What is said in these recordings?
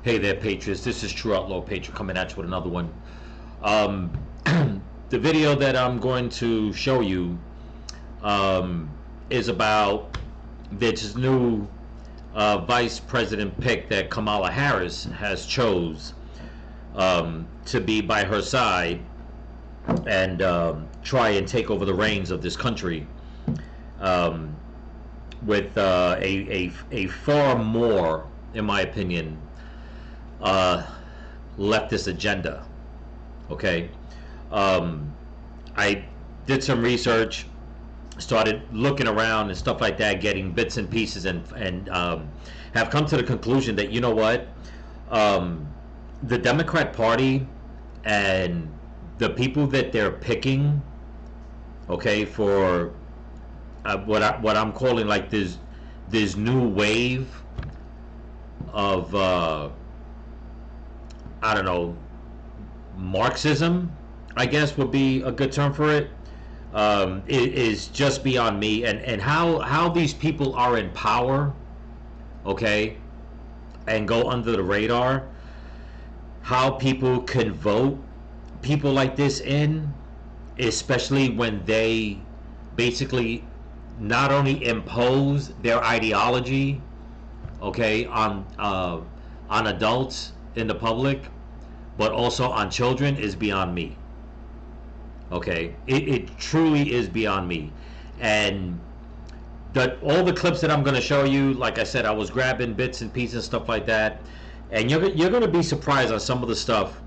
Hey there, Patriots. This is True Outlaw Patriot coming at you with another one. The video that I'm going to show you is about this new vice president pick that Kamala Harris has chose to be by her side and try and take over the reins of this country with a far more, in my opinion, leftist agenda. Okay, I did some research, started looking around and stuff like that, getting bits and pieces, and have come to the conclusion that, you know what, the Democrat Party and the people that they're picking, okay, for what I'm calling like this new wave of I don't know, Marxism, I guess would be a good term for it. It is just beyond me, and how these people are in power, okay, and go under the radar. How people can vote people like this in, especially when they basically not only impose their ideology, okay, on adults in the public, but also on children, is beyond me. Okay, it truly is beyond me. And all the clips that I'm going to show you, like I said, I was grabbing bits and pieces and stuff like that, and you're going to be surprised on some of the stuff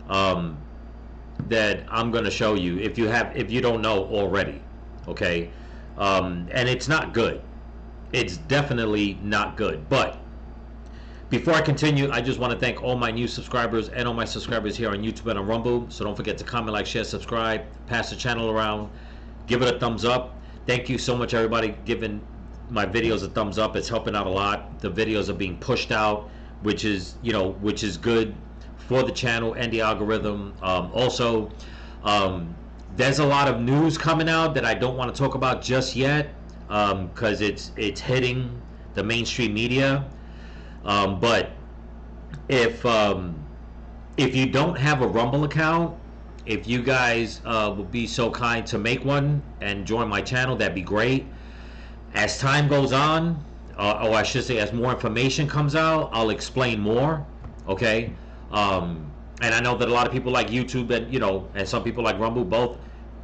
that I'm going to show you if you don't know already. Okay, and it's not good. It's definitely not good. But before I continue, I just want to thank all my new subscribers and all my subscribers here on YouTube and on Rumble. So don't forget to comment, like, share, subscribe, pass the channel around, give it a thumbs up. Thank you so much, everybody, giving my videos a thumbs up. It's helping out a lot. The videos are being pushed out, which is good for the channel and the algorithm. Also, there's a lot of news coming out that I don't want to talk about just yet, because it's hitting the mainstream media. But if you don't have a Rumble account, if you guys would be so kind to make one and join my channel, that'd be great. As time goes on, or I should say as more information comes out, I'll explain more. Okay, and I know that a lot of people like YouTube and some people like Rumble. Both,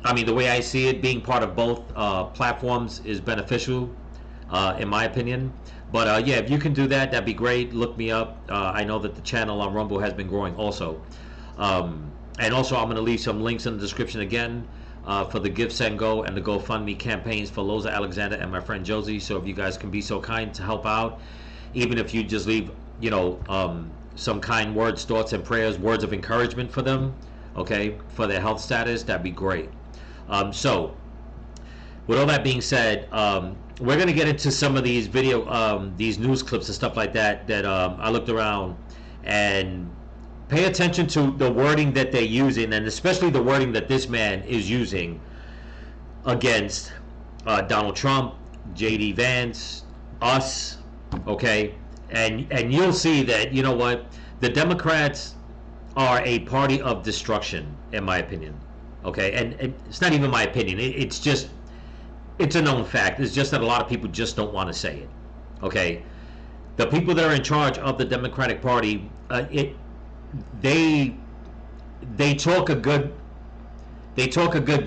I mean, the way I see it, being part of both platforms is beneficial, in my opinion. But yeah, if you can do that, that'd be great. Look me up. I know that the channel on Rumble has been growing also. And also, I'm going to leave some links in the description again for the Give, Send, Go and the GoFundMe campaigns for Loza Alexander and my friend Josie. So if you guys can be so kind to help out, even if you just leave, some kind words, thoughts, and prayers, words of encouragement for them, okay, for their health status, that'd be great. So, with all that being said, we're going to get into some of these these news clips and stuff like that I looked around, and pay attention to the wording that they're using, and especially the wording that this man is using against Donald Trump, J.D. Vance, us, okay? And you'll see that, you know what, the Democrats are a party of destruction, in my opinion, okay? And it's not even my opinion. It's a known fact. It's just that a lot of people just don't want to say it. Okay, the people that are in charge of the Democratic Party, they talk a good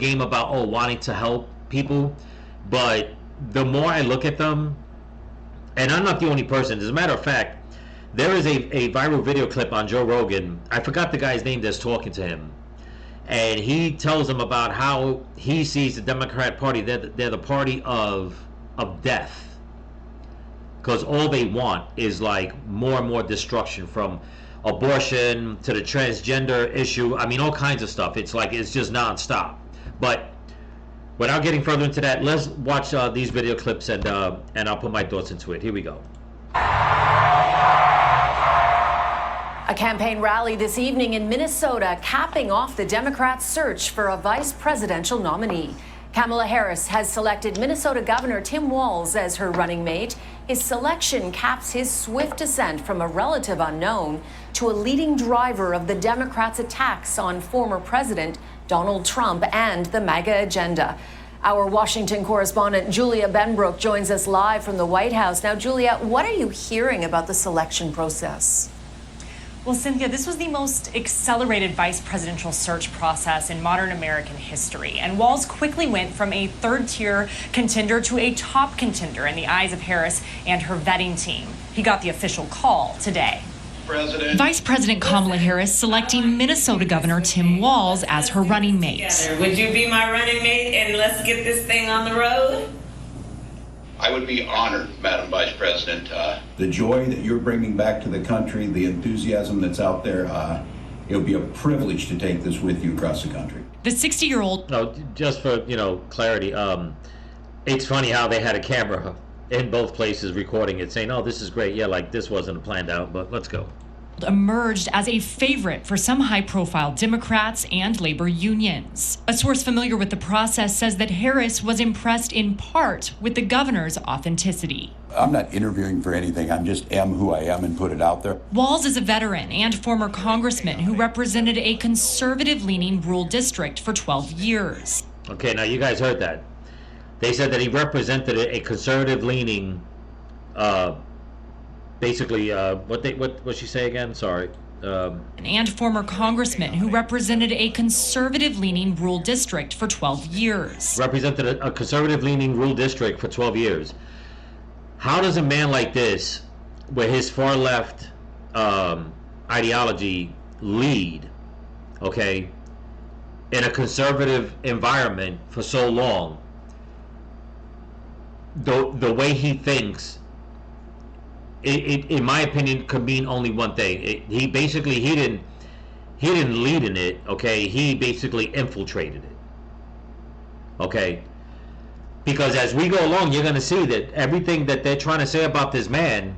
game about wanting to help people, but the more I look at them, and I'm not the only person. As a matter of fact, there is a viral video clip on Joe Rogan. I forgot the guy's name that's talking to him. And he tells them about how he sees the Democrat Party, they're the party of death. Because all they want is like more and more destruction, from abortion to the transgender issue. I mean, all kinds of stuff. It's just nonstop. But without getting further into that, let's watch these video clips, and I'll put my thoughts into it. Here we go. A campaign rally this evening in Minnesota, capping off the Democrats' search for a vice presidential nominee. Kamala Harris has selected Minnesota Governor Tim Walz as her running mate. His selection caps his swift ascent from a relative unknown to a leading driver of the Democrats' attacks on former President Donald Trump and the MAGA agenda. Our Washington correspondent Julia Benbrook joins us live from the White House. Now, Julia, what are you hearing about the selection process? Well, Cynthia, this was the most accelerated vice presidential search process in modern American history. And Walz quickly went from a third-tier contender to a top contender in the eyes of Harris and her vetting team. He got the official call today. Vice President Kamala Harris selecting Minnesota Governor Tim Walz as her running mate. Would you be my running mate and let's get this thing on the road? I would be honored, Madam Vice President. The joy that you're bringing back to the country, the enthusiasm that's out there, it would be a privilege to take this with you across the country. The 60-year-old... No, just for, clarity, it's funny how they had a camera in both places recording it, saying, oh, this is great. Yeah, like this wasn't planned out, but let's go. Emerged as a favorite for some high-profile Democrats and labor unions. A source familiar with the process says that Harris was impressed in part with the governor's authenticity. I'm not interviewing for anything. I just am who I am and put it out there. Walz is a veteran and former congressman who represented a conservative-leaning rural district for 12 years. Okay, now you guys heard that. They said that he represented a conservative-leaning, basically, what she say again? Sorry. And former congressman who represented a conservative-leaning rural district for 12 years. Represented a conservative-leaning rural district for 12 years. How does a man like this, where his far-left ideology lead, okay, in a conservative environment for so long, the way he thinks, it in my opinion could mean only one thing. He didn't lead in it, okay? He basically infiltrated it, okay? Because as we go along, you're going to see that everything that they're trying to say about this man,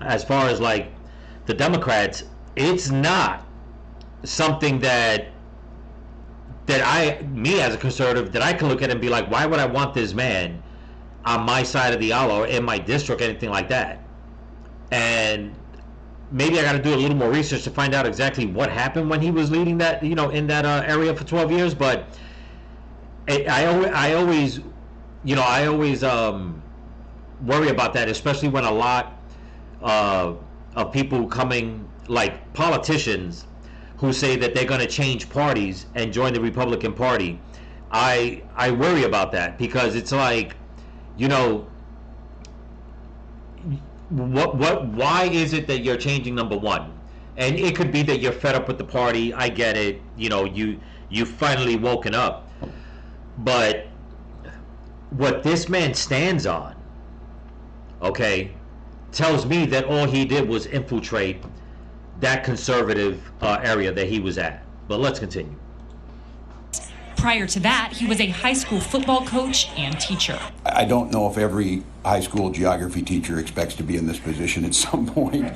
as far as like the Democrats, it's not something that me as a conservative, that I can look at and be like, why would I want this man on my side of the aisle or in my district, anything like that? And maybe I got to do a little more research to find out exactly what happened when he was leading that, in that area for 12 years. But I always worry about that, especially when a lot of people coming, like politicians, who say that they're going to change parties and join the Republican Party. I worry about that, because it's like, why is it that you're changing, number one? And it could be that you're fed up with the party. I get it. You finally woken up. But what this man stands on, okay, tells me that all he did was infiltrate that conservative area that he was at. But let's continue. Prior to that, he was a high school football coach and teacher. I don't know if every high school geography teacher expects to be in this position at some point,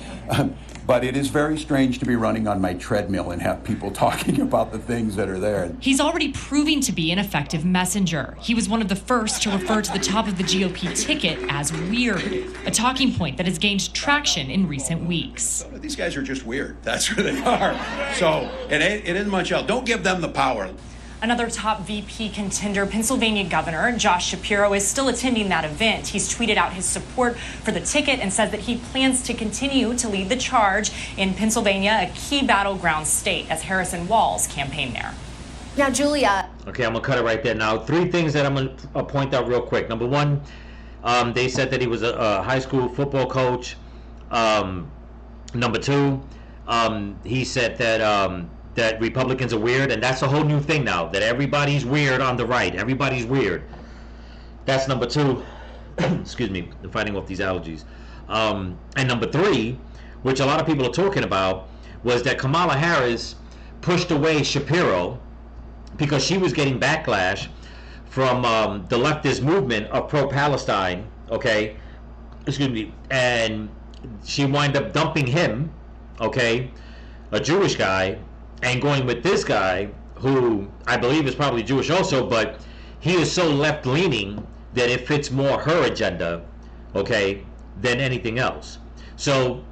but it is very strange to be running on my treadmill and have people talking about the things that are there. He's already proving to be an effective messenger. He was one of the first to refer to the top of the GOP ticket as weird, a talking point that has gained traction in recent weeks. These guys are just weird. That's who they are. So it isn't much else. Don't give them the power. Another top VP contender, Pennsylvania Governor Josh Shapiro, is still attending that event. He's tweeted out his support for the ticket and says that he plans to continue to lead the charge in Pennsylvania, a key battleground state, as Harris and Walz campaign there. Now, Julia. Okay, I'm going to cut it right there. Now, three things that I'm going to point out real quick. Number one, they said that he was a high school football coach. Number two, he said that Republicans are weird, and that's a whole new thing now, that everybody's weird on the right. Everybody's weird. That's number two. Excuse me, I'm fighting off these allergies. And number three, which a lot of people are talking about, was that Kamala Harris pushed away Shapiro because she was getting backlash from the leftist movement of pro-Palestine, okay? Excuse me. And she wound up dumping him, okay, a Jewish guy, and going with this guy, who I believe is probably Jewish also, but he is so left-leaning that it fits more her agenda, okay, than anything else. So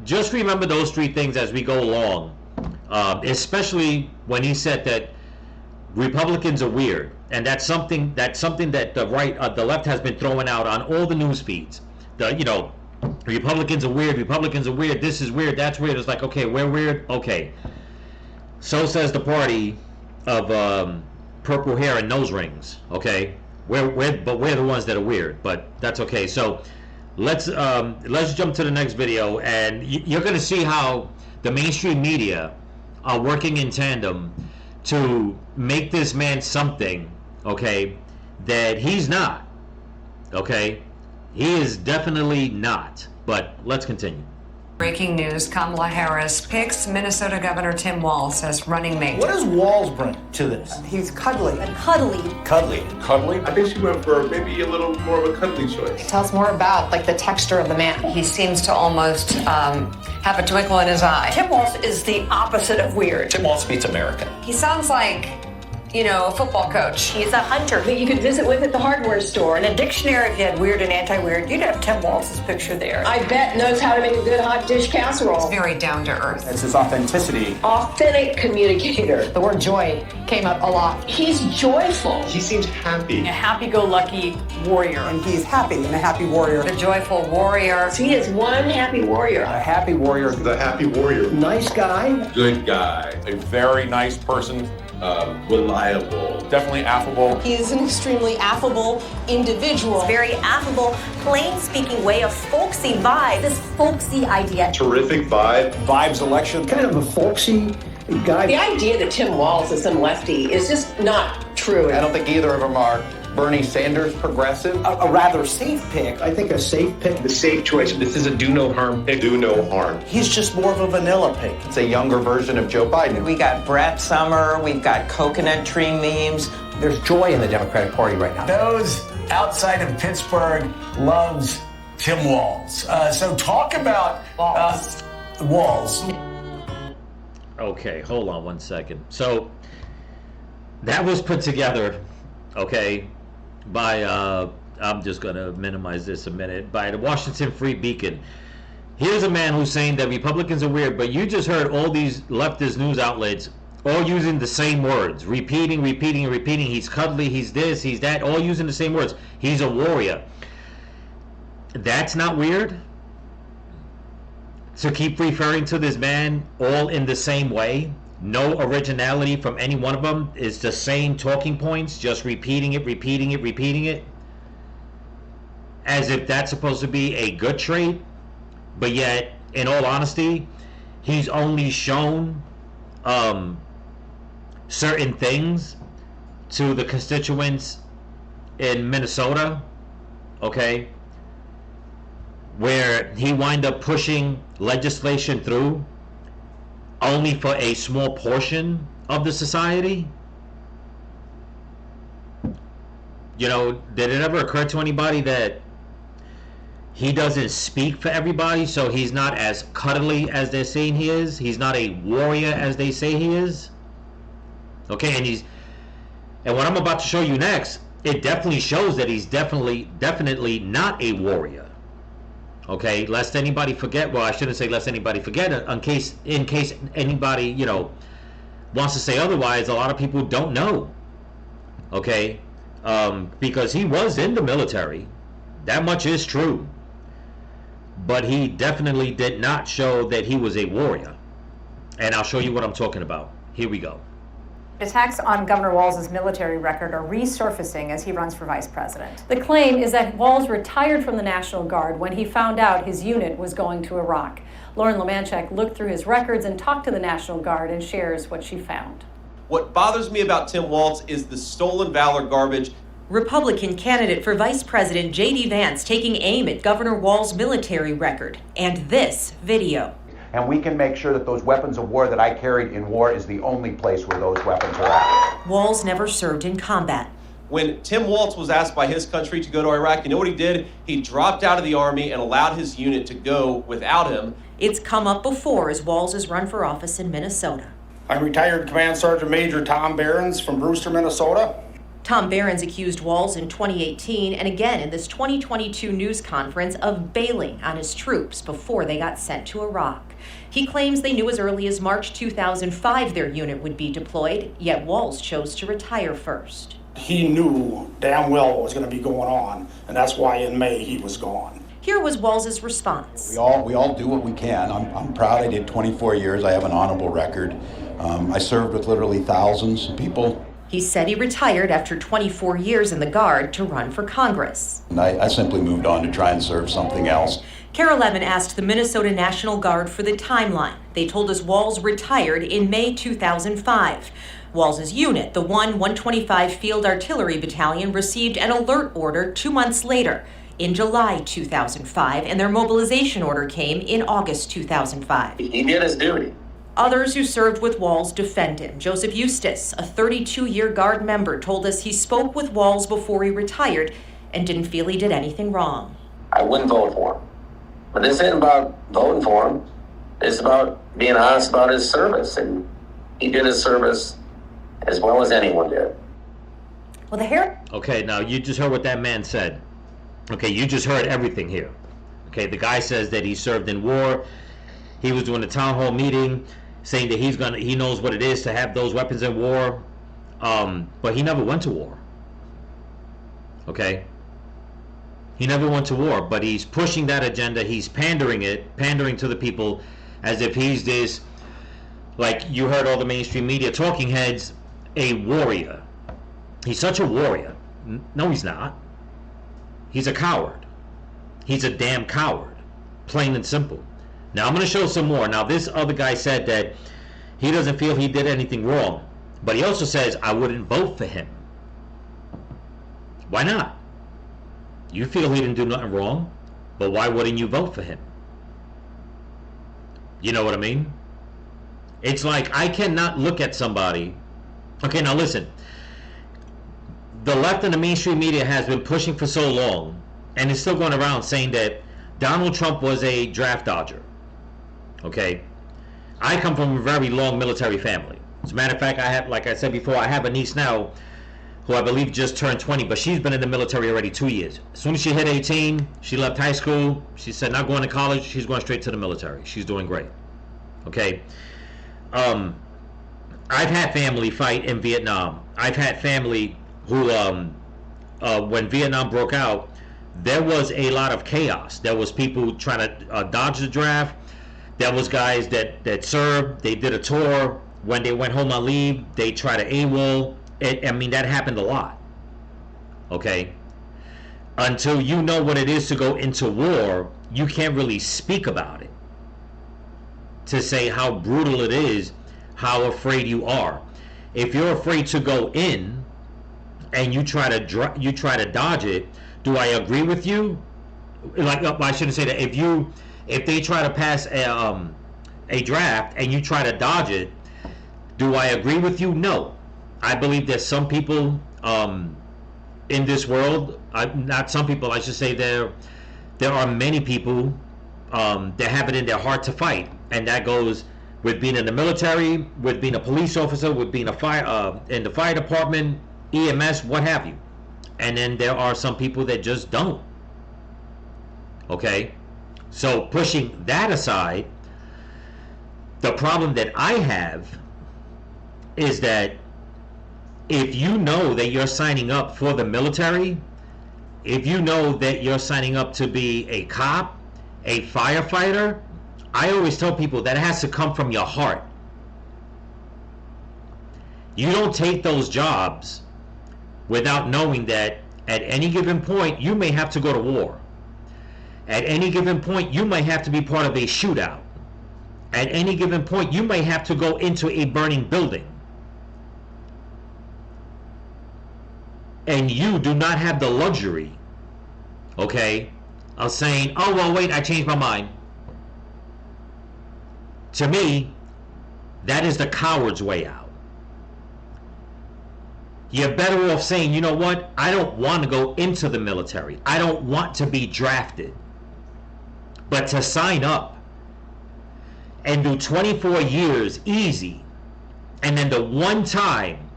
just remember those three things as we go along, especially when he said that Republicans are weird, and that's something that the left has been throwing out on all the news feeds. Republicans are weird. Republicans are weird. This is weird. That's weird. It's like, okay, we're weird. Okay. So says the party of purple hair and nose rings. Okay, we're the ones that are weird. But that's okay. So let's jump to the next video, and you're going to see how the mainstream media are working in tandem to make this man something, okay, that he's not. Okay, he is definitely not. But let's continue. Breaking news, Kamala Harris picks Minnesota Governor Tim Walz as running mate. What does Walz bring to this? He's cuddly. Cuddly. Cuddly. Cuddly? I think she went for maybe a little more of a cuddly choice. Tell us more about, the texture of the man. He seems to almost have a twinkle in his eye. Tim Walz is the opposite of weird. Tim Walz meets American. He sounds like, a football coach. He's a hunter that you could visit with at the hardware store. In a dictionary, if you had weird and anti-weird, you'd have Tim Walz's picture there. I bet knows how to make a good hot dish casserole. He's very down to earth. It's his authenticity. Authentic communicator. The word joy came up a lot. He's joyful. He seems happy. A happy-go-lucky warrior. And he's happy and a happy warrior. The joyful warrior. He is one happy warrior. A happy warrior. The happy warrior. Nice guy. Good guy. A very nice person. Reliable. Definitely affable. He is an extremely affable individual. Very affable, plain-speaking way, a folksy vibe. This folksy idea. Terrific vibe. Vibes election. Kind of a folksy guy. The idea that Tim Walz is some lefty is just not true. I don't think either of them are Bernie Sanders progressive. A rather safe pick. I think a safe pick. The safe choice. This is a do no harm pick. Do no harm. He's just more of a vanilla pick. It's a younger version of Joe Biden. We got Brett Summer, we've got coconut tree memes. There's joy in the Democratic Party right now. Those outside of Pittsburgh loves Tim Walz. So talk about Walz. Okay, hold on one second. So that was put together, okay, by I'm just gonna minimize this a minute, by the Washington Free Beacon. Here's a man who's saying that Republicans are weird, but you just heard all these leftist news outlets all using the same words, repeating. He's cuddly, he's this, he's that, all using the same words. He's a warrior. That's not weird? To keep referring to this man all in the same way? No originality from any one of them, is the same talking points, just repeating it, as if that's supposed to be a good trait. But yet, in all honesty, he's only shown certain things to the constituents in Minnesota, okay, where he wind up pushing legislation through only for a small portion of the society. Did it ever occur to anybody that he doesn't speak for everybody, so he's not as cuddly as they're saying he is? He's not a warrior as they say he is? Okay, and what I'm about to show you next, it definitely shows that he's definitely not a warrior. Okay, lest anybody forget. Well, I shouldn't say lest anybody forget. In case anybody wants to say otherwise, a lot of people don't know. Okay, because he was in the military, that much is true. But he definitely did not show that he was a warrior, and I'll show you what I'm talking about. Here we go. Attacks on Governor Walz's military record are resurfacing as he runs for vice president. The claim is that Walz retired from the National Guard when he found out his unit was going to Iraq. Lauren Lemanchek looked through his records and talked to the National Guard and shares what she found. What bothers me about Tim Walz is the stolen valor garbage. Republican candidate for Vice President J.D. Vance taking aim at Governor Walz's military record. And this video. And we can make sure that those weapons of war that I carried in war is the only place where those weapons are at. Walz never served in combat. When Tim Walz was asked by his country to go to Iraq, you know what he did? He dropped out of the Army and allowed his unit to go without him. It's come up before as Walz has run for office in Minnesota. I'm retired Command Sergeant Major Tom Behrens from Brewster, Minnesota. Tom Behrens accused Walz in 2018 and again in this 2022 news conference of bailing on his troops before they got sent to Iraq. He claims they knew as early as March 2005 their unit would be deployed, yet Walz chose to retire first. He knew damn well what was going to be going on, and that's why in May he was gone. Here was Walz's response. We all do what we can. I'm proud I did 24 years. I have an honorable record. I served with literally thousands of people. He said he retired after 24 years in the Guard to run for Congress. And I simply moved on to try and serve something else. KARE 11 asked the Minnesota National Guard for the timeline. They told us Walz retired in May 2005. Walz's unit, the 125 Field Artillery Battalion, received an alert order 2 months later, in July 2005, and their mobilization order came in August 2005. He did his duty. Others who served with Walz defend him. Joseph Eustace, a 32-year Guard member, told us he spoke with Walz before he retired and didn't feel he did anything wrong. I wouldn't vote for him. But this isn't about voting for him. It's about being honest about his service, and he did his service as well as anyone did. Well, the hair. Okay, now you just heard what that man said. Okay, you just heard everything here. Okay, the guy says that he served in war. He was doing a town hall meeting saying that he knows what it is to have those weapons in war. But he never went to war. Okay? He never went to war, but he's pushing that agenda. He's pandering to the people as if he's this, like you heard all the mainstream media talking heads, a warrior. He's such a warrior. No, he's not. He's a coward. He's a damn coward. Plain and simple. Now, I'm going to show some more. Now, this other guy said that he doesn't feel he did anything wrong. But he also says, I wouldn't vote for him. Why not? You feel he didn't do nothing wrong, but why wouldn't you vote for him? You know what I mean? It's like I cannot look at somebody. Okay, now listen. The left and the mainstream media has been pushing for so long, and it's still going around saying that Donald Trump was a draft dodger. Okay? I come from a very long military family. As a matter of fact, I have, like I said before, I have a niece now who I believe just turned 20, but she's been in the military already 2 years. As soon as she hit 18, she left high school. She said not going to college, she's going straight to the military. She's doing great. Okay? I've had family fight in Vietnam. I've had family who, when Vietnam broke out, there was a lot of chaos. There was people trying to dodge the draft. There was guys that served. They did a tour. When they went home on leave, they tried to AWOL. I mean, that happened a lot. Okay? Until you know what it is to go into war, you can't really speak about it. To say how brutal it is, how afraid you are. If you're afraid to go in and you try to dodge it, do I agree with you? Like, I shouldn't say that. If they try to pass a draft and you try to dodge it, do I agree with you? No. I believe there's some people in this world, not some people, I should say there are many people that have it in their heart to fight, and that goes with being in the military, with being a police officer, with being in the fire department, EMS, what have you. And then there are some people that just don't. Okay? So pushing that aside, the problem that I have is that if you know that you're signing up for the military, if you know that you're signing up to be a cop, a firefighter, I always tell people that it has to come from your heart. You don't take those jobs without knowing that at any given point you may have to go to war. At any given point you might have to be part of a shootout. At any given point you may have to go into a burning building. And you do not have the luxury, okay, of saying, oh, well, wait, I changed my mind. To me, that is the coward's way out. You're better off saying, you know what, I don't want to go into the military. I don't want to be drafted. But to sign up and do 24 years easy, and then the one time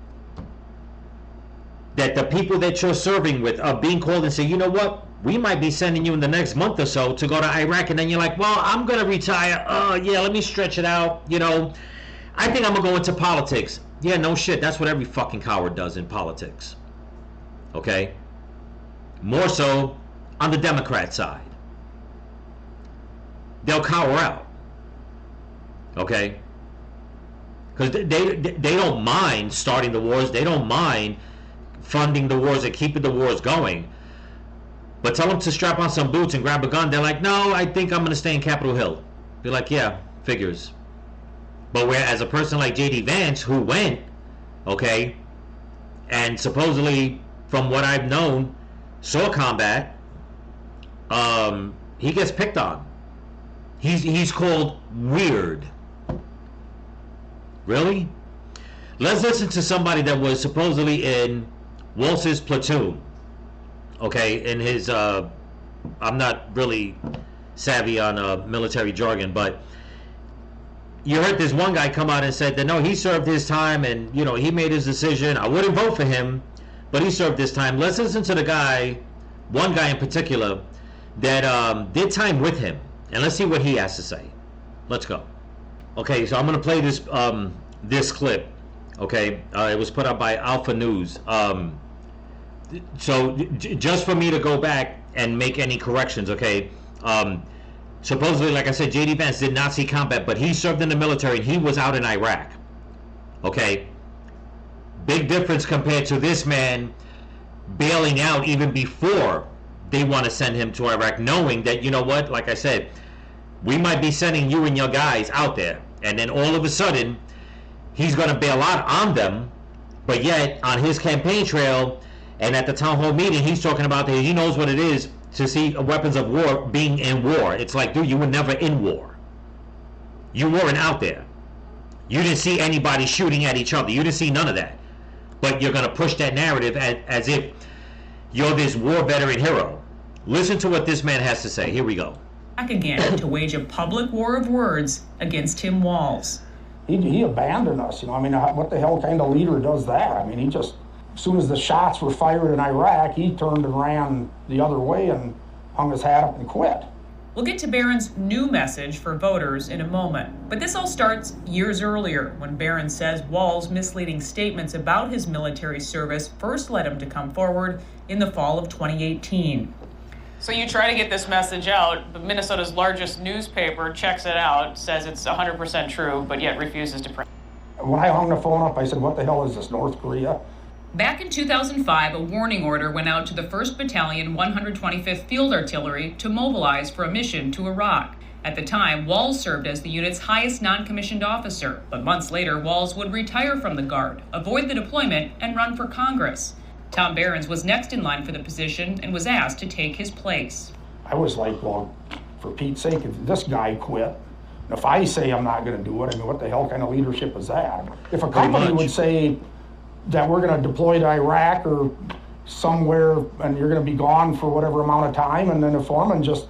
that the people that you're serving with are being called and say, you know what, we might be sending you in the next month or so to go to Iraq, and then you're like, well, I'm gonna retire. Yeah, let me stretch it out. You know, I think I'm gonna go into politics. Yeah, no shit. That's what every fucking coward does in politics. Okay? More so on the Democrat side. They'll cower out. Okay? Because they don't mind starting the wars. They don't mind funding the wars and keeping the wars going. But tell them to strap on some boots and grab a gun. They're like, no, I think I'm going to stay in Capitol Hill. Be like, yeah, figures. But whereas a person like J.D. Vance, who went, okay, and supposedly, from what I've known, saw combat, he gets picked on. He's called weird. Really? Let's listen to somebody that was supposedly in Waltz's platoon. Okay, in his, I'm not really savvy on military jargon, but you heard this one guy come out and said that no, he served his time and, you know, he made his decision. I wouldn't vote for him, but he served his time. Let's listen to the guy, one guy in particular, that did time with him, and let's see what he has to say. Let's go. Okay, so I'm going to play this this clip. Okay, it was put up by Alpha News. So just for me to go back and make any corrections, okay, supposedly, like I said, J.D. Vance did not see combat, but he served in the military and he was out in Iraq. Okay, big difference compared to this man bailing out even before they want to send him to Iraq, knowing that, you know what, like I said, we might be sending you and your guys out there, and then all of a sudden he's going to bail out on them, but yet on his campaign trail and at the town hall meeting, he's talking about that he knows what it is to see weapons of war being in war. It's like, dude, you were never in war. You weren't out there. You didn't see anybody shooting at each other. You didn't see none of that. But you're going to push that narrative as if you're this war veteran hero. Listen to what this man has to say. Here we go. Back again to wage a public war of words against Tim Walz. He abandoned us, you know. I mean, what the hell kind of leader does that? I mean, he just, as soon as the shots were fired in Iraq, he turned and ran the other way and hung his hat up and quit. We'll get to Barron's new message for voters in a moment. But this all starts years earlier when Barron says Walz's misleading statements about his military service first led him to come forward in the fall of 2018. So you try to get this message out, but Minnesota's largest newspaper checks it out, says it's 100% true, but yet refuses to print. When I hung the phone up, I said, what the hell is this, North Korea? Back in 2005, a warning order went out to the 1st Battalion, 125th Field Artillery to mobilize for a mission to Iraq. At the time, Walz served as the unit's highest non-commissioned officer, but months later, Walz would retire from the Guard, avoid the deployment, and run for Congress. Tom Behrens was next in line for the position and was asked to take his place. I was like, well, for Pete's sake, if this guy quit, if I say I'm not going to do it, I mean, what the hell kind of leadership is that? If a company would say that we're going to deploy to Iraq or somewhere and you're going to be gone for whatever amount of time, and then the foreman just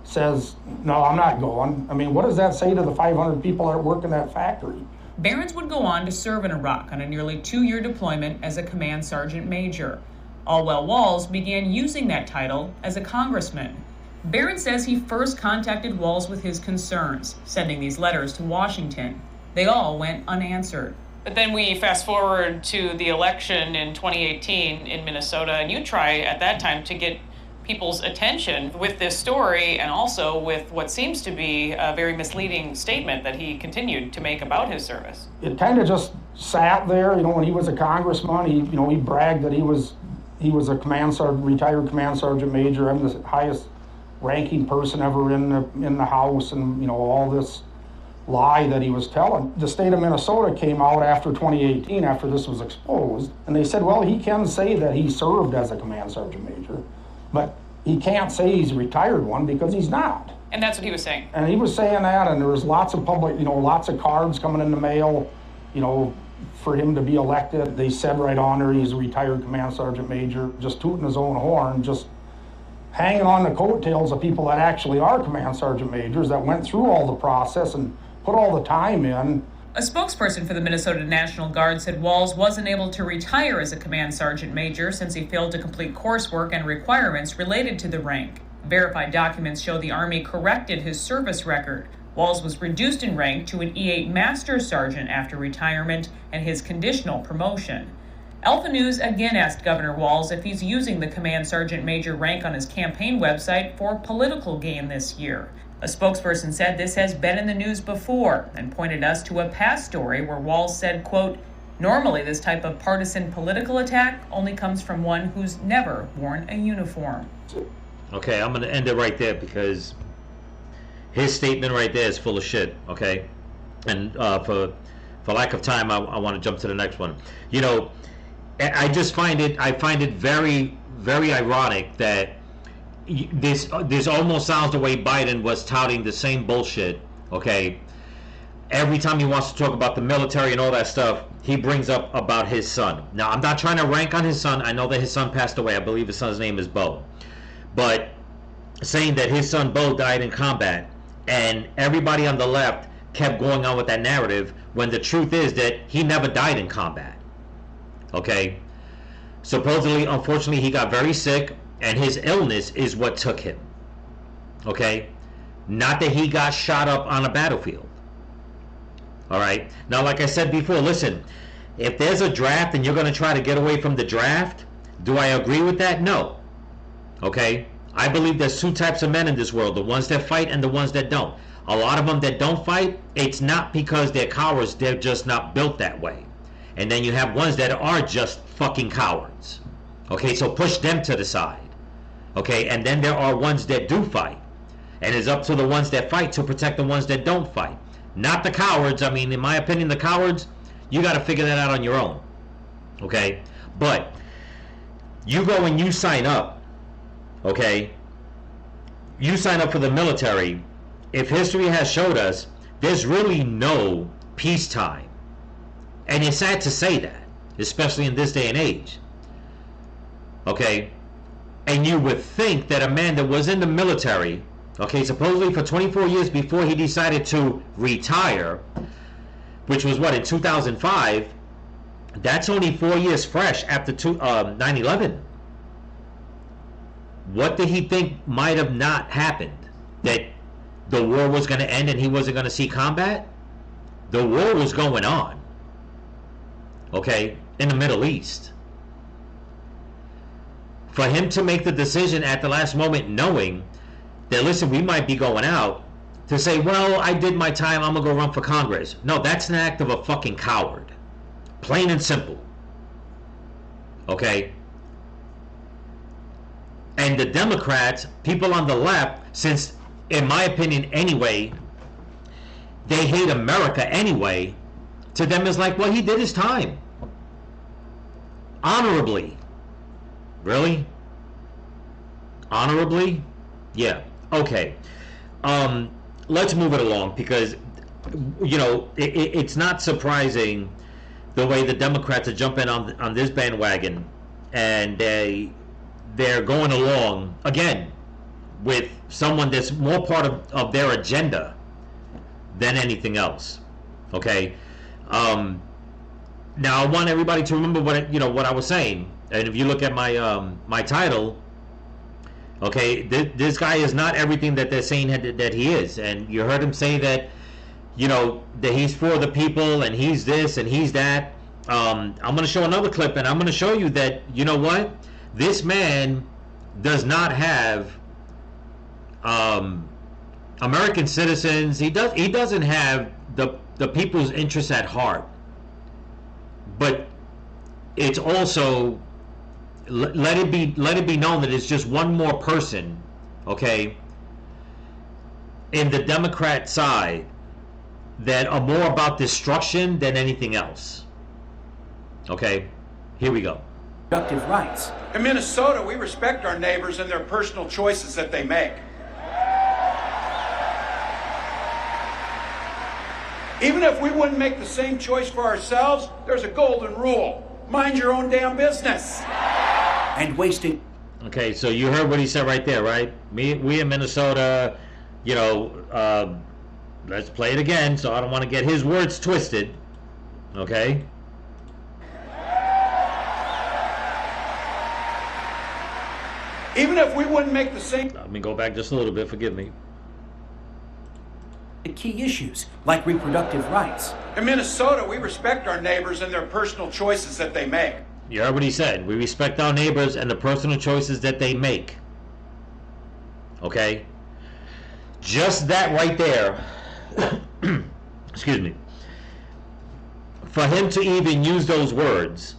says, no, I'm not going. I mean, what does that say to the 500 people that work in that factory? Behrens would go on to serve in Iraq on a nearly 2-year deployment as a command sergeant major. All while Walz began using that title as a congressman. Behrens says he first contacted Walz with his concerns, sending these letters to Washington. They all went unanswered. But then we fast forward to the election in 2018 in Minnesota, and you try at that time to get people's attention with this story and also with what seems to be a very misleading statement that he continued to make about his service. It kind of just sat there, you know, when he was a congressman, he bragged that he was a command sergeant, retired command sergeant major. I'm the highest ranking person ever in the House, and, you know, all this lie that he was telling. The state of Minnesota came out after 2018, after this was exposed, and they said, well, he can say that he served as a command sergeant major, but he can't say he's a retired one because he's not. And that's what he was saying. And he was saying that, and there was lots of public, you know, lots of cards coming in the mail, you know, for him to be elected. They said right on there he's a retired command sergeant major, just tooting his own horn, just hanging on the coattails of people that actually are command sergeant majors that went through all the process and put all the time in. A spokesperson for the Minnesota National Guard said Walls wasn't able to retire as a command sergeant major since he failed to complete coursework and requirements related to the rank. Verified documents show the Army corrected his service record. Walls was reduced in rank to an E8 Master Sergeant after retirement and his conditional promotion. Alpha News again asked Governor Walls if he's using the Command Sergeant Major rank on his campaign website for political gain this year. A spokesperson said this has been in the news before and pointed us to a past story where Walls said, quote, "Normally this type of partisan political attack only comes from one who's never worn a uniform." Okay, I'm going to end it right there because his statement right there is full of shit, okay? And for lack of time, I want to jump to the next one. You know, I find it very, very ironic that this almost sounds the way Biden was touting the same bullshit, okay? Every time he wants to talk about the military and all that stuff, he brings up about his son. Now, I'm not trying to rank on his son. I know that his son passed away. I believe his son's name is Bo. But saying that his son Bo died in combat, and everybody on the left kept going on with that narrative when the truth is that he never died in combat. Okay? Supposedly, unfortunately, he got very sick, and his illness is what took him. Okay? Not that he got shot up on a battlefield. Alright? Now, like I said before, listen, if there's a draft and you're going to try to get away from the draft, do I agree with that? No. Okay? I believe there's two types of men in this world, the ones that fight and the ones that don't. A lot of them that don't fight, it's not because they're cowards, they're just not built that way. And then you have ones that are just fucking cowards. Okay, so push them to the side. Okay, and then there are ones that do fight. And it's up to the ones that fight to protect the ones that don't fight. Not the cowards. I mean, in my opinion, the cowards, you got to figure that out on your own. Okay? But you go and you sign up. Okay? You sign up for the military. If history has showed us, there's really no peacetime. And it's sad to say that, especially in this day and age. Okay? And you would think that a man that was in the military, okay, supposedly for 24 years before he decided to retire, which was what, in 2005, that's only 4 years fresh after 9/11. What did he think might have not happened? That the war was going to end and he wasn't going to see combat? The war was going on, okay, in the Middle East. For him to make the decision at the last moment knowing that, listen, we might be going out, to say, well, I did my time, I'm going to go run for Congress. No, that's an act of a fucking coward. Plain and simple. Okay? And the Democrats, people on the left, since, in my opinion anyway, they hate America anyway, to them is like, well, he did his time. Honorably. Really? Honorably? Yeah. Okay. Let's move it along because, you know, it's not surprising the way the Democrats are jumping on this bandwagon, and they're going along again with someone that's more part of their agenda than anything else. Okay. Now I want everybody to remember what I was saying. And if you look at my title, okay, this guy is not everything that they're saying that he is. And you heard him say that, you know, that he's for the people and he's this and he's that. I'm going to show another clip, and I'm going to show you that, you know what, this man does not have American citizens. He doesn't have the people's interests at heart. But it's also, let it be known that it's just one more person, okay, in the Democrat side that are more about destruction than anything else. Okay, here we go. Productive rights. In Minnesota, we respect our neighbors and their personal choices that they make. Even if we wouldn't make the same choice for ourselves, there's a golden rule. Mind your own damn business. And wasting. Okay, so you heard what he said right there, right? We in Minnesota, you know, let's play it again, so I don't want to get his words twisted. Okay? Even if we wouldn't make the same... Let me go back just a little bit, forgive me. Key issues like reproductive rights. In Minnesota, we respect our neighbors and their personal choices that they make. You heard what he said. We respect our neighbors and the personal choices that they make. Okay? Just that right there, excuse me, for him to even use those words,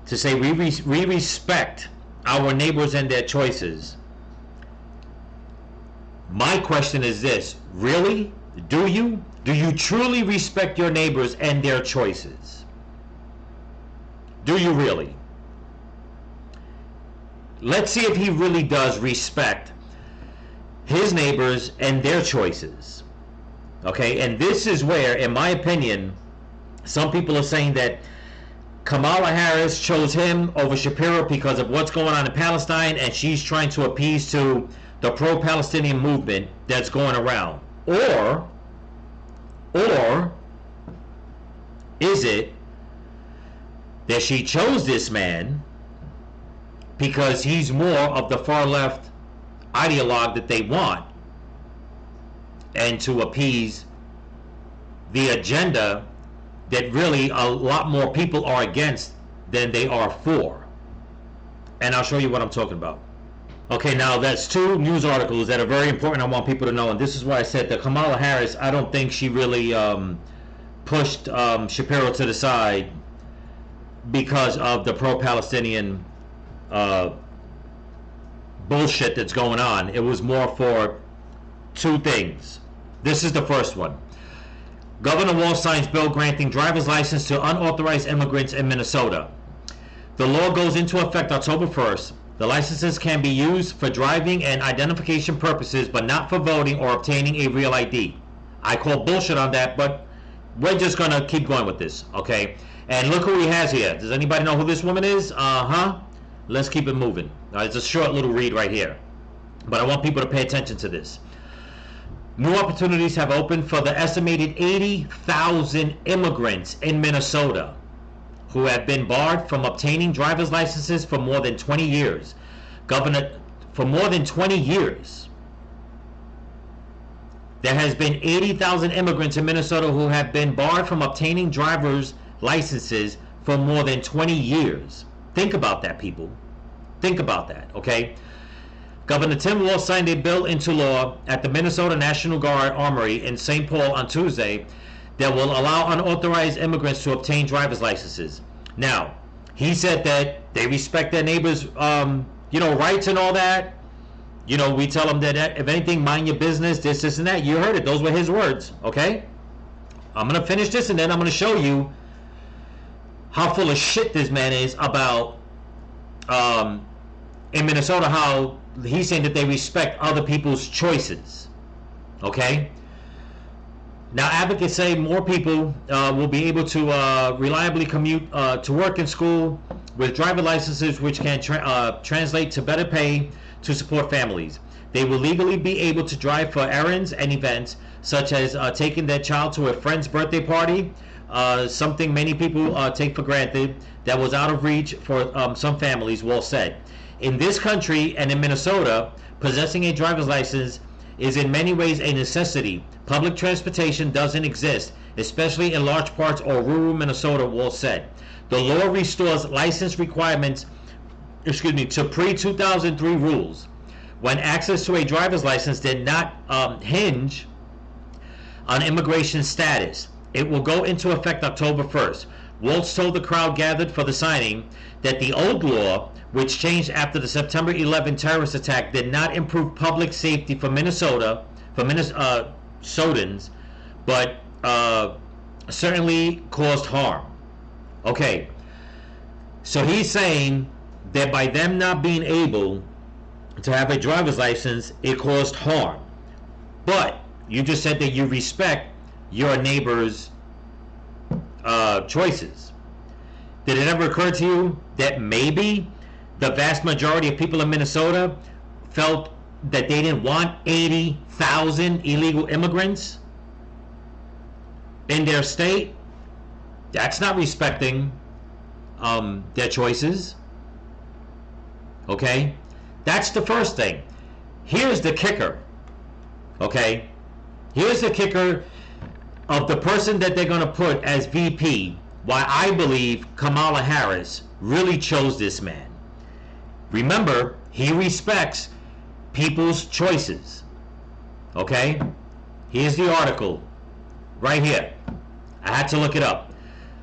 to say we respect our neighbors and their choices. My question is this: really? Do you? Do you truly respect your neighbors and their choices? Do you really? Let's see if he really does respect his neighbors and their choices. Okay, and this is where, in my opinion, some people are saying that Kamala Harris chose him over Shapiro because of what's going on in Palestine, and she's trying to appease to the pro-Palestinian movement that's going around. Or is it that she chose this man because he's more of the far left ideologue that they want, and to appease the agenda that really a lot more people are against than they are for? And I'll show you what I'm talking about. Okay, now that's two news articles that are very important. I want people to know, and this is why I said that Kamala Harris, I don't think she really pushed Shapiro to the side because of the pro-Palestinian bullshit that's going on. It was more for two things. This is the first one. Governor Walz signs bill granting driver's license to unauthorized immigrants in Minnesota. The law goes into effect October 1st. The licenses can be used for driving and identification purposes, but not for voting or obtaining a real ID. I call bullshit on that, but we're just going to keep going with this, okay? And look who he has here. Does anybody know who this woman is? Let's keep it moving. It's a short little read right here, but I want people to pay attention to this. New opportunities have opened for the estimated 80,000 immigrants in Minnesota who have been barred from obtaining driver's licenses for more than 20 years. For more than 20 years. There has been 80,000 immigrants in Minnesota who have been barred from obtaining driver's licenses for more than 20 years. Think about that, people. Think about that, okay? Governor Tim Walz signed a bill into law at the Minnesota National Guard Armory in St. Paul on Tuesday that will allow unauthorized immigrants to obtain driver's licenses. Now, he said that they respect their neighbors' rights and all that. You know, we tell them that if anything, mind your business, this, and that. You heard it. Those were his words, okay? I'm going to finish this, and then I'm going to show you how full of shit this man is about, in Minnesota, how he's saying that they respect other people's choices, okay? Now, advocates say more people will be able to reliably commute to work and school with driver licenses, which can translate to better pay to support families. They will legally be able to drive for errands and events, such as taking their child to a friend's birthday party, something many people take for granted that was out of reach for some families, Walz said. In this country and in Minnesota, possessing a driver's license is in many ways a necessity. Public transportation doesn't exist, especially in large parts or rural Minnesota, Walz said. The law restores license requirements, to pre-2003 rules, when access to a driver's license did not hinge on immigration status. It will go into effect October 1st. Walz told the crowd gathered for the signing that the old law, which changed after the September 11 terrorist attack, did not improve public safety for Minnesotans, but certainly caused harm. Okay, so he's saying that by them not being able to have a driver's license, it caused harm. But you just said that you respect your neighbor's choices. Did it ever occur to you that maybe the vast majority of people in Minnesota felt that they didn't want 80,000 illegal immigrants in their state, that's not respecting their choices. Okay? That's the first thing. Here's the kicker. Okay? Here's the kicker of the person that they're going to put as VP, why I believe Kamala Harris really chose this man. Remember, he respects people's choices. Okay? Here's the article right here. I had to look it up.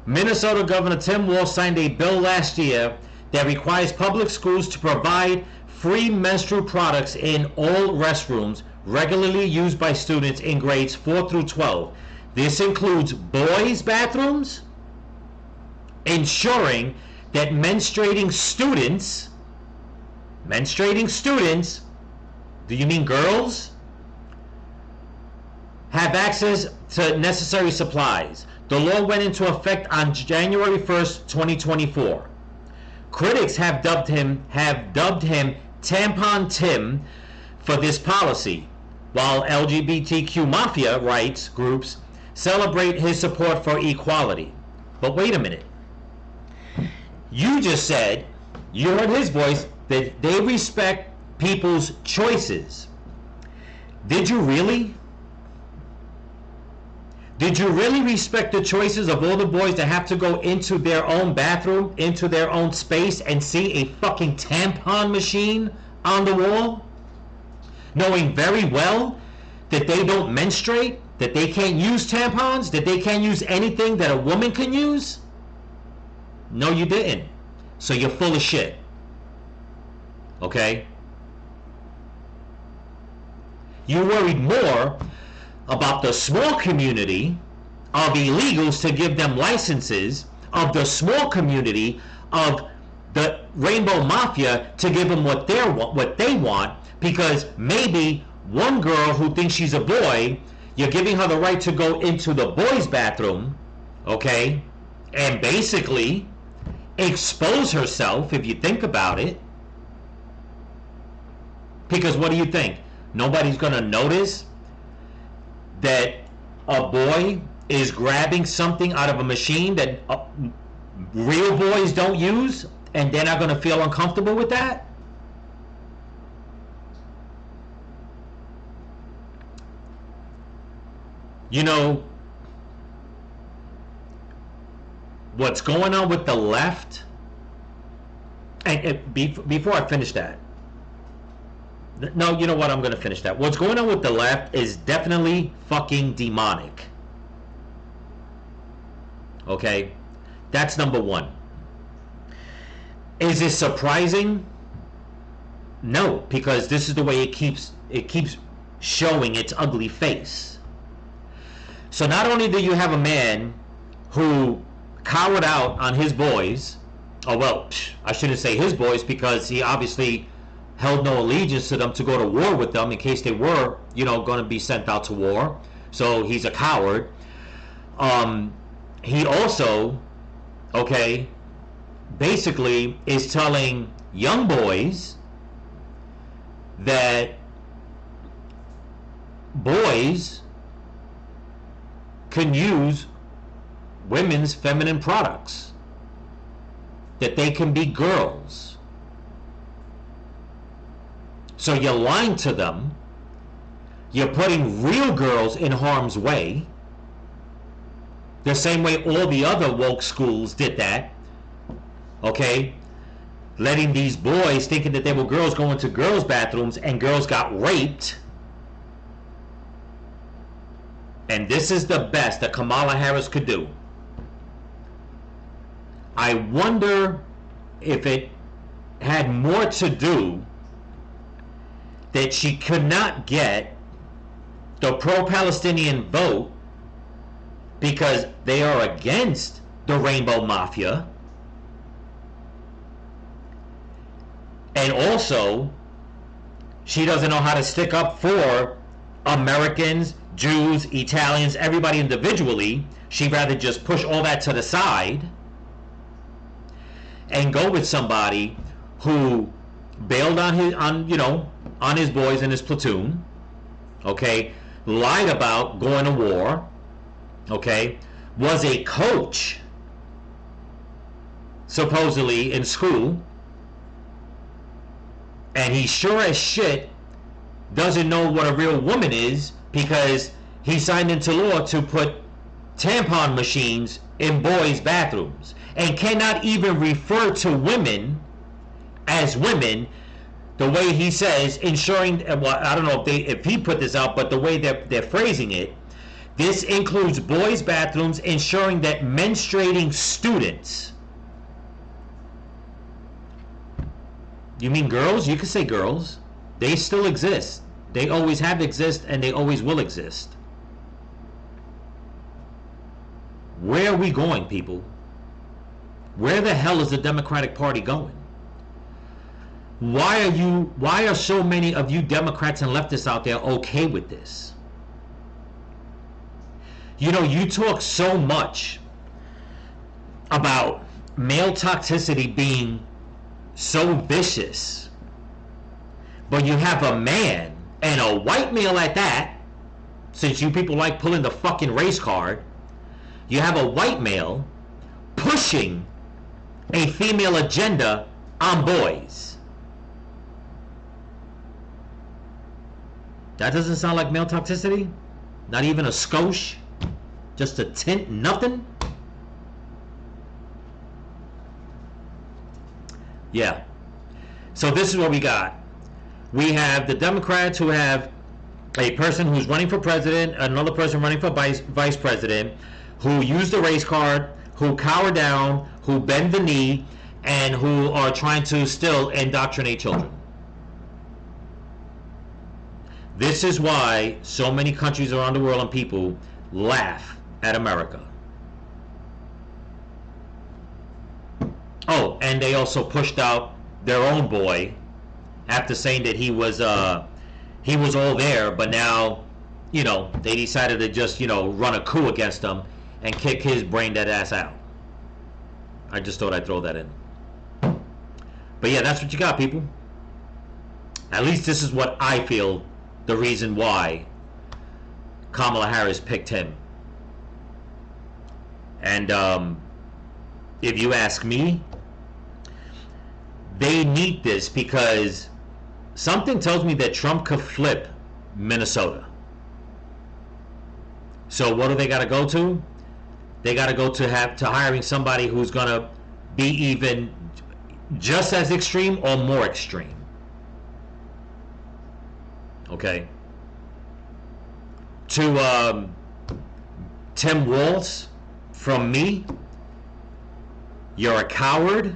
Minnesota Governor Tim Walz signed a bill last year that requires public schools to provide free menstrual products in all restrooms regularly used by students in grades 4 through 12. This includes boys' bathrooms, ensuring that menstruating students, do you mean girls? Have access to necessary supplies. The law went into effect on January 1st, 2024. Critics have dubbed him Tampon Tim for this policy, while LGBTQ mafia rights groups celebrate his support for equality. But wait a minute. You just said, you heard his voice, that they respect people's choices. Did you really? Did you really respect the choices of all the boys that have to go into their own bathroom, into their own space, and see a fucking tampon machine on the wall? Knowing very well that they don't menstruate, that they can't use tampons, that they can't use anything that a woman can use? No, you didn't. So you're full of shit. Okay? You worried more about the small community of illegals to give them licenses, of the small community of the Rainbow Mafia to give them what they want, because maybe one girl who thinks she's a boy, you're giving her the right to go into the boys' bathroom, okay, and basically expose herself, if you think about it. Because what do you think? Nobody's going to notice that a boy is grabbing something out of a machine that real boys don't use, and they're not going to feel uncomfortable with that? You know, what's going on with the left, and before I finish that, no, you know what, I'm going to finish that. What's going on with the left is definitely fucking demonic. Okay? That's number one. Is it surprising? No, because this is the way it keeps showing its ugly face. So not only do you have a man who cowered out on his boys, oh well, I shouldn't say his boys, because he obviously held no allegiance to them to go to war with them in case they were, you know, going to be sent out to war. So he's a coward. He also, okay, basically is telling young boys that boys can use women's feminine products, that they can be girls. So you're lying to them. You're putting real girls in harm's way, the same way all the other woke schools did that. Okay? Letting these boys, thinking that they were girls, go into girls' bathrooms, and girls got raped. And this is the best that Kamala Harris could do. I wonder if it had more to do that she could not get the pro-Palestinian vote because they are against the Rainbow Mafia. And also, she doesn't know how to stick up for Americans, Jews, Italians, everybody individually. She'd rather just push all that to the side and go with somebody who bailed on his boys in his platoon, okay, lied about going to war, okay, was a coach supposedly in school, and he sure as shit doesn't know what a real woman is, because he signed into law to put tampon machines in boys' bathrooms and cannot even refer to women as women, the way he says, ensuring, well, I don't know if he put this out, but the way they're phrasing it, this includes boys' bathrooms, ensuring that menstruating students. You mean girls? You can say girls. They still exist. They always have exist, and they always will exist. Where are we going, people? Where the hell is the Democratic Party going? Why are so many of you Democrats and leftists out there okay with this? You know, you talk so much about male toxicity being so vicious, but you have a man, and a white male at that, since you people like pulling the fucking race card, you have a white male pushing a female agenda on boys. That doesn't sound like male toxicity? Not even a skosh? Just a tint? Nothing? Yeah. So this is what we got. We have the Democrats who have a person who's running for president, another person running for vice president, who use the race card, who cower down, who bend the knee, and who are trying to still indoctrinate children. This is why so many countries around the world and people laugh at America. Oh, and they also pushed out their own boy after saying that he was all there, but now, you know, they decided to just, you know, run a coup against him and kick his brain dead ass out. I just thought I'd throw that in. But yeah, that's what you got, people. At least this is what I feel the reason why Kamala Harris picked him. And if you ask me, they need this because something tells me that Trump could flip Minnesota. So what do they got to go to? They got to go to hiring somebody who's going to be even just as extreme or more extreme. Okay. To Tim Walz, from me, you're a coward,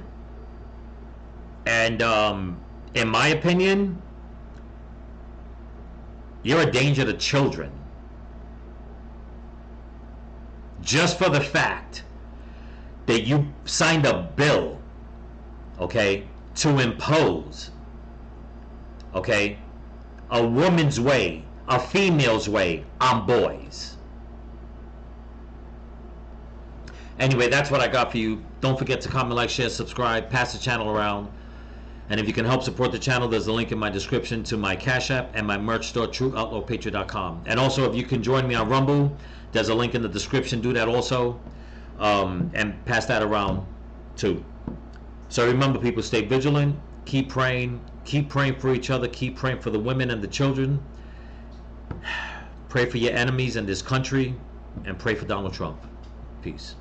and in my opinion, you're a danger to children. Just for the fact that you signed a bill, okay, to impose, okay, a woman's way, a female's way on boys. Anyway, that's what I got for you. Don't forget to comment, like, share, subscribe, pass the channel around. And if you can help support the channel, there's a link in my description to my Cash App and my merch store, TrueOutlawPatriot.com. And also, if you can join me on Rumble, there's a link in the description. Do that also. And pass that around too. So remember, people, stay vigilant. Keep praying. Keep praying for each other. Keep praying for the women and the children. Pray for your enemies in this country. And pray for Donald Trump. Peace.